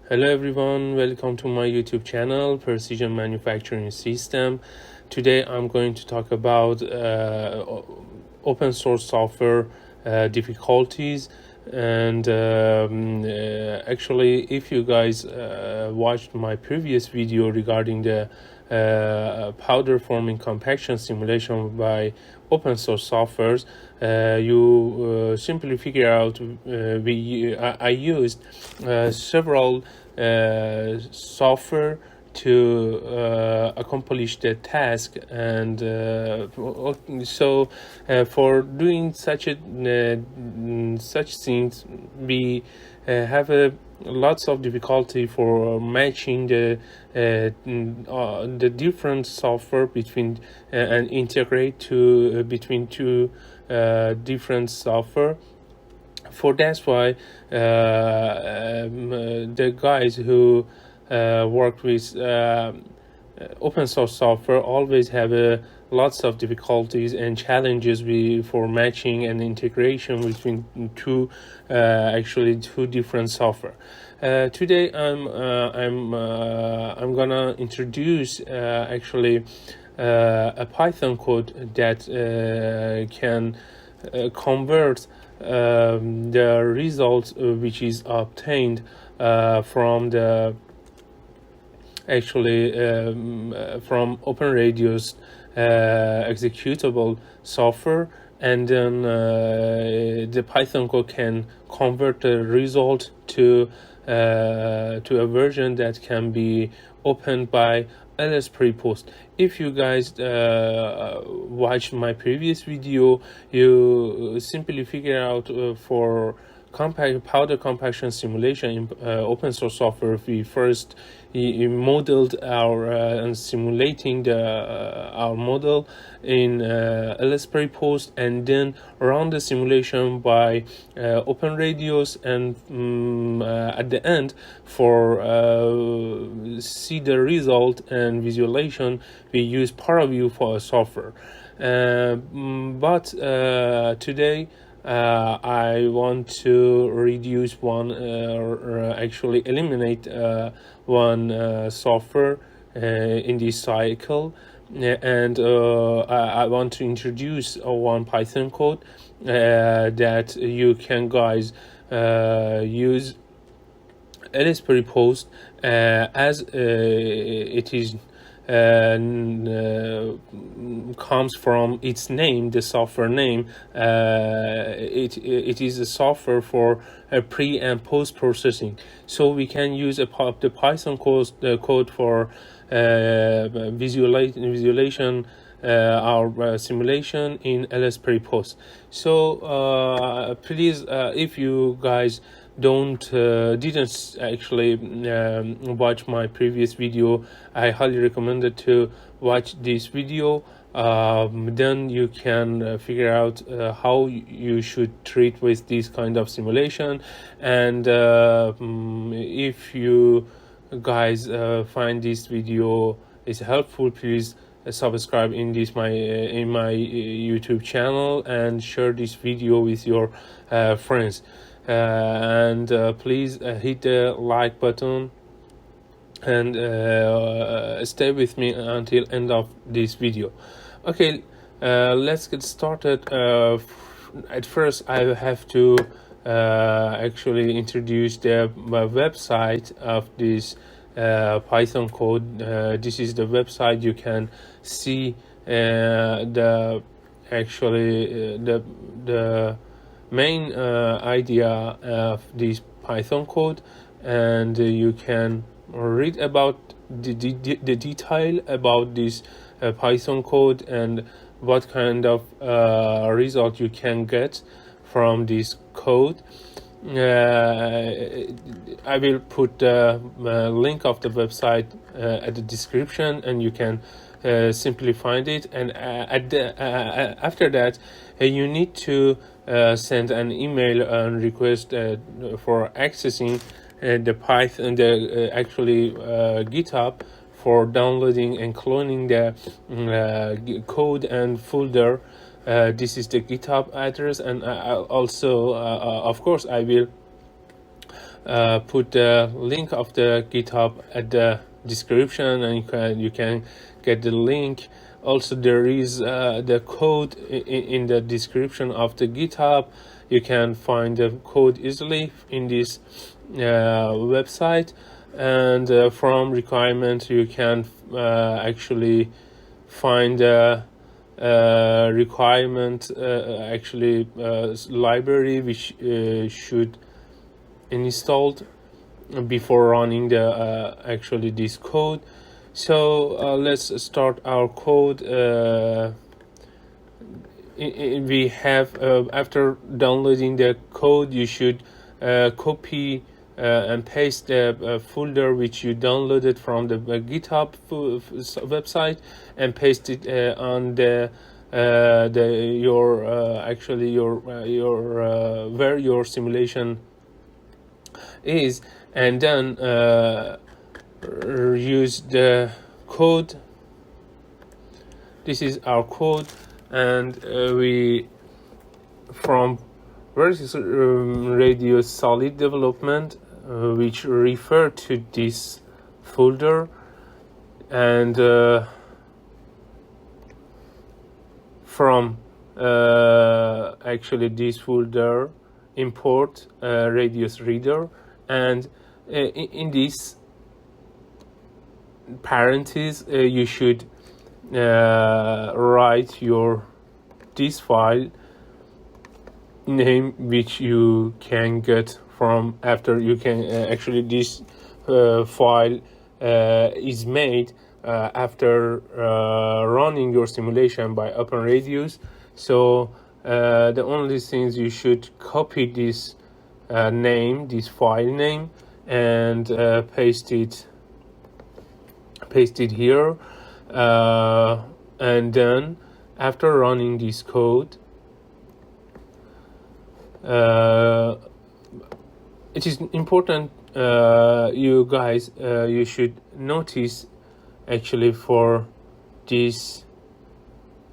Hello everyone, welcome to my YouTube channel, Precision Manufacturing System. Today I'm going to talk about open source software difficulties. And actually, if you guys watched my previous video regarding the powder forming compaction simulation by open source softwares, you simply figure out I used several software to accomplish the task, and for doing such things, we have lots of difficulty for matching the different software between and integrate to between two different software. For that's why the guys who work with open source software always have lots of difficulties and challenges for matching and integration between two different software. Today I'm gonna introduce a Python code that can convert the result which is obtained from the from OpenRadioss executable software, and then the Python code can convert the result to a version that can be opened by LS-PrePost. If you guys watched my previous video, you simply figure out for powder compaction simulation in open source software, we first modeled our simulating our model in LS-PrePost, and then run the simulation by OpenRadioss, and at the end, for see the result and visualization, we use Paraview for a software. But today I want to reduce one, or actually eliminate one software in this cycle, and I want to introduce one Python code that you can guys use LS-PrePost as it is comes from its name, the software name. It is a software for pre and post processing, so we can use the Python code for visualization our simulation in LS-PrePost. So please, if you guys didn't actually watch my previous video, I highly recommend it to watch this video. Then you can figure out how you should treat with this kind of simulation. And if you guys find this video is helpful, please subscribe in my YouTube channel and share this video with your friends. And please hit the like button and stay with me until end of this video. Okay, let's get started. At first I have to actually introduce the website of this Python code. This is the website. You can see the main idea of this Python code, and you can read about the detail about this Python code and what kind of result you can get from this code. I will put the link of the website at the description, and you can simply find it. And after that, you need to send an email and request for accessing the Python, GitHub, for downloading and cloning the code and folder. This is the GitHub address, and also of course I will put the link of the GitHub at the description, and you can get the link. Also, there is the code in the description of the GitHub. You can find the code easily in this website, and from requirement you can actually find the requirement library which should installed before running the actually this code. So let's start our code. We have after downloading the code, you should copy and paste the folder which you downloaded from the GitHub website, and paste it on the where your simulation is, and then use the code. This is our code, and we from OpenRadioss solid development, which refer to this folder, and from actually this folder import Radioss reader, and in this parentheses you should write this file name, which you can get from after you can actually this file is made after running your simulation by OpenRadioss. So the only things you should copy this name, this file name, and paste it here, and then after running this code, it is important, you guys, you should notice actually for this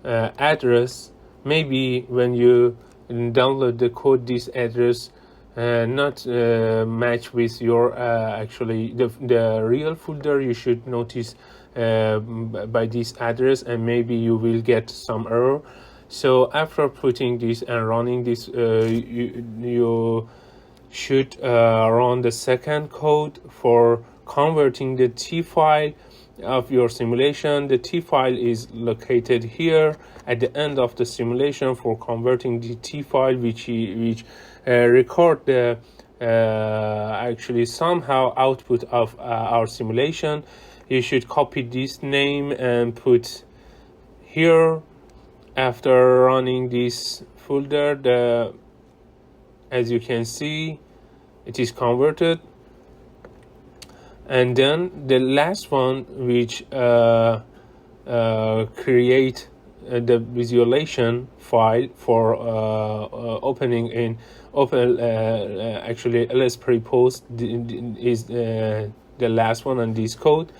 address, maybe when you download the code, this address not match with your actually the real folder. You should notice by this address, and maybe you will get some error. So after putting this and running this, you should run the second code for converting the T file of your simulation. The T file is located here at the end of the simulation for converting the T file, which record the actually somehow output of our simulation. You should copy this name and put here. After running this folder, as you can see, it is converted. And then the last one, which create the visualization file for opening in actually LS-PrePost is the last one on this code.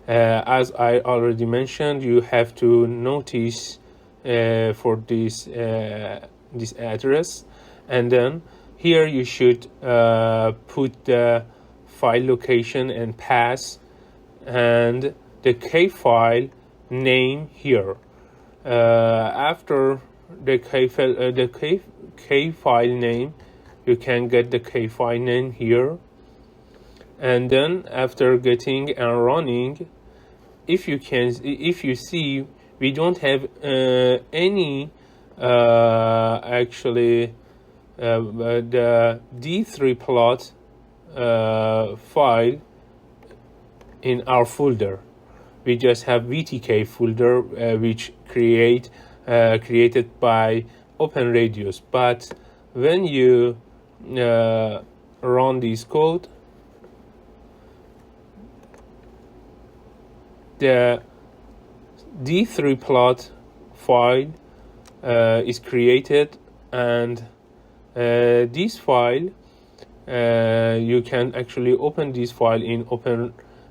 As I already mentioned, you have to notice for this address, and then here you should put the file location and path and the K file name here. After the K file name, you can get the K file name here, and then after getting and running, if you see, we don't have any actually the D3plot file in our folder. We just have VTK folder which created by OpenRadioss. But when you run this code, the D3plot file is created, and this file you can actually open this file in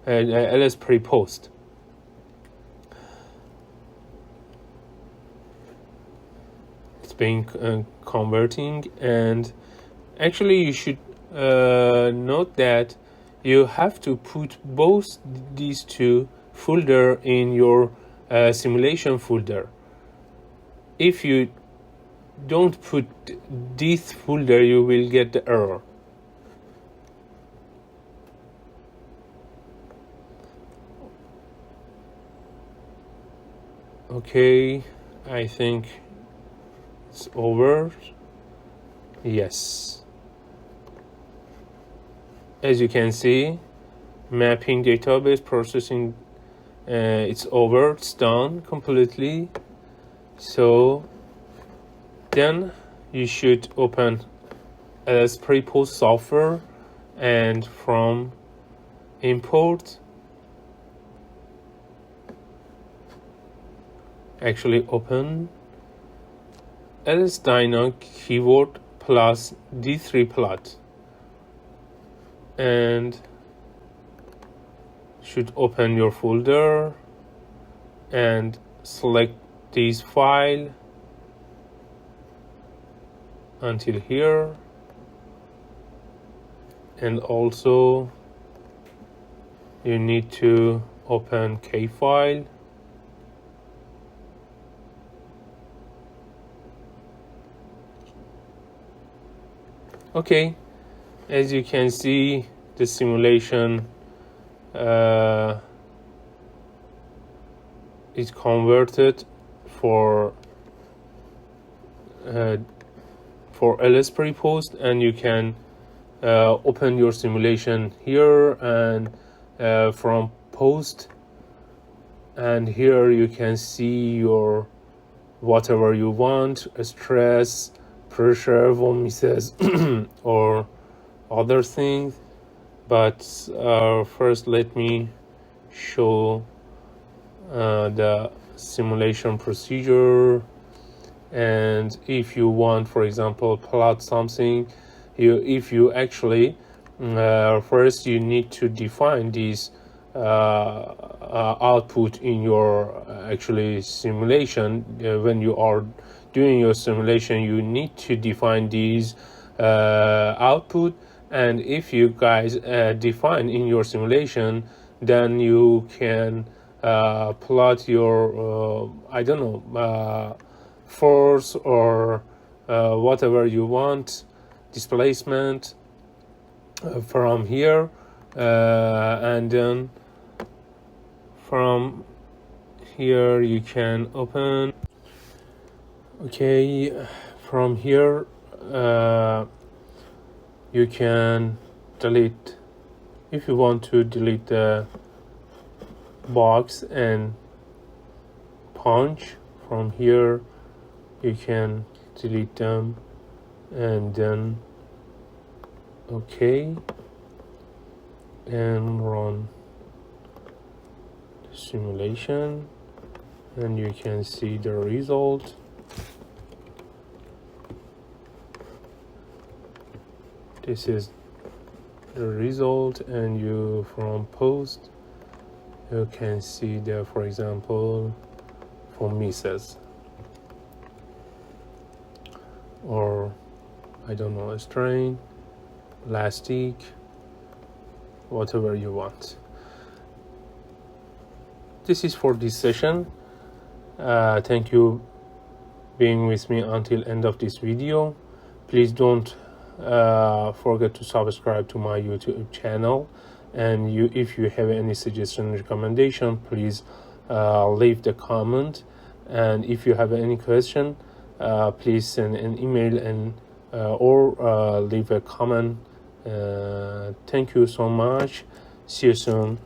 LS-PrePost. It's been converting, and actually you should note that you have to put both these two folder in your simulation folder. If you don't put this folder, you will get the error. Okay, I think it's over. Yes. As you can see, mapping database processing, it's over, it's done completely. So then you should open LS-PrePost software, and from import, actually open Ls-dyna keyword plus D3plot, and should open your folder and select this file until here, and also you need to open K file. Okay, as you can see, the simulation is converted for LS-PrePost, and you can open your simulation here, and from post, and here you can see your whatever you want, stress, pressure, vomices, or other things. But first let me show the simulation procedure. And if you want, for example, plot something, if you actually first you need to define these output in your actually simulation. When you are doing your simulation, you need to define these output, and if you guys define in your simulation, then you can plot your I don't know, force or whatever you want, displacement from here, and then from here you can open. Okay, from here you can delete, if you want to delete the box and punch, from here you can delete them, and then okay, and run the simulation, and you can see the result. This is the result, and you from post you can see there, for example, for misses or I don't know, a strain, elastic, whatever you want. This is for this session. Thank you being with me until end of this video. Please don't forget to subscribe to my YouTube channel, and if you have any suggestion, recommendation, please leave the comment, and if you have any question, please send an email and or leave a comment. Thank you so much. See you soon.